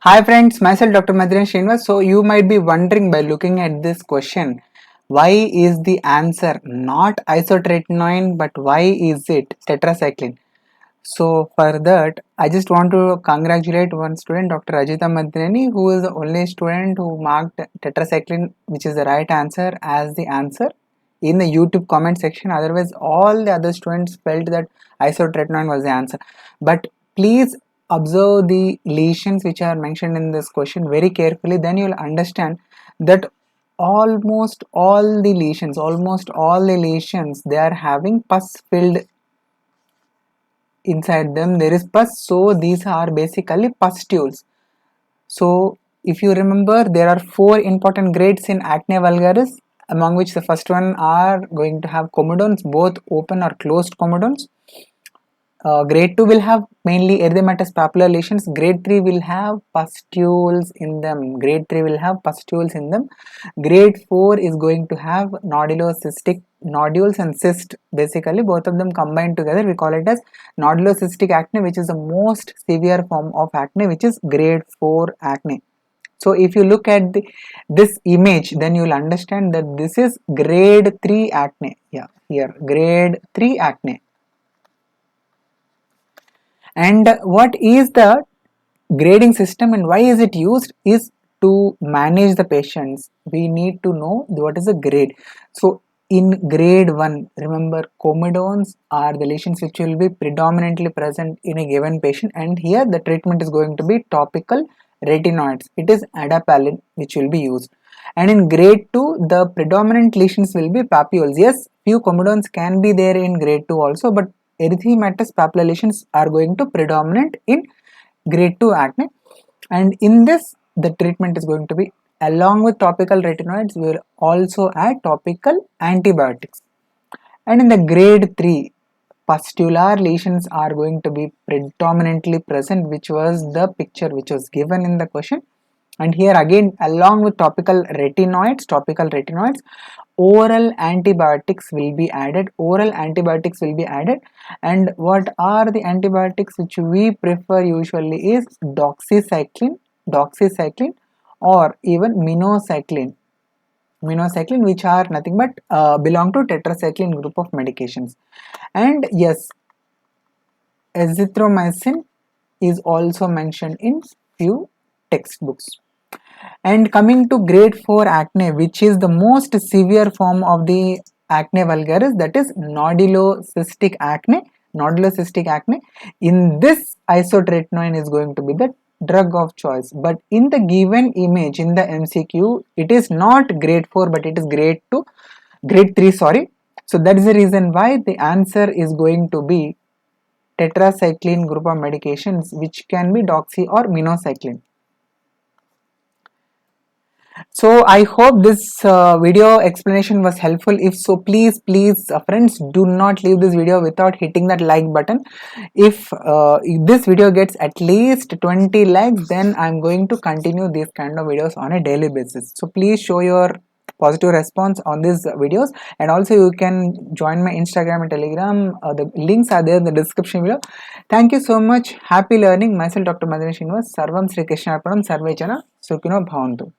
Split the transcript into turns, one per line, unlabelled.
Hi friends, myself Dr. Maddineni Srinivas. So you might be wondering by looking at this question, why is the answer not isotretinoin but why is it tetracycline? So for that, I just want to congratulate one student, Dr. Ajita Maddineni, who is the only student who marked tetracycline, which is the right answer, as the answer in the YouTube comment section. Otherwise, all the other students felt that isotretinoin was the answer. But please observe the lesions which are mentioned in this question very carefully. Then you will understand that almost all the lesions, they are having pus filled inside them. There is pus, so these are basically pustules. So if you remember, there are 4 important grades in acne vulgaris, among which the first one are going to have comedones, both open or closed comedones. Grade 2 will have mainly erythematous papular lesions. Grade 3 will have pustules in them. Grade 4 is going to have nodulocystic nodules and cyst. Basically, both of them combined together, we call it as nodulocystic acne, which is the most severe form of acne, which is grade 4 acne. So if you look at this image, then you will understand that this is grade 3 acne. Yeah, here grade 3 acne. And what is the grading system and why is it used is to manage the patients. We need to know what is the grade. So in grade 1, remember, comedones are the lesions which will be predominantly present in a given patient, and here the treatment is going to be topical retinoids. It is adapalene which will be used. And in grade 2, the predominant lesions will be papules. Yes, few comedones can be there in grade 2 also, but erythematous papular lesions are going to predominate in grade 2 acne. And in this, the treatment is going to be, along with topical retinoids, we will also add topical antibiotics. And in the grade 3, pustular lesions are going to be predominantly present, which was the picture which was given in the question. And here again, along with topical retinoids, oral antibiotics will be added. And what are the antibiotics which we prefer usually is doxycycline or even minocycline, which are nothing but belong to tetracycline group of medications. And yes, azithromycin is also mentioned in few textbooks. And coming to grade 4 acne, which is the most severe form of the acne vulgaris, that is nodulocystic acne. In this, isotretinoin is going to be the drug of choice. But in the given image in the MCQ, it is not grade 4 but it is grade 3, sorry. So that is the reason why the answer is going to be tetracycline group of medications, which can be doxy or minocycline. So I hope this video explanation was helpful. If so, please friends, do not leave this video without hitting that like button. If this video gets at least 20 likes, then I'm going to continue these kind of videos on a daily basis. So please show your positive response on these videos, and also you can join my Instagram and Telegram. The links are there in the description below. Thank you so much. Happy learning. Myself Dr. Maddineni Srinivas. Sarvam Sri Krishna Arpanam. Sarve Jana Sukhino Bhavantu.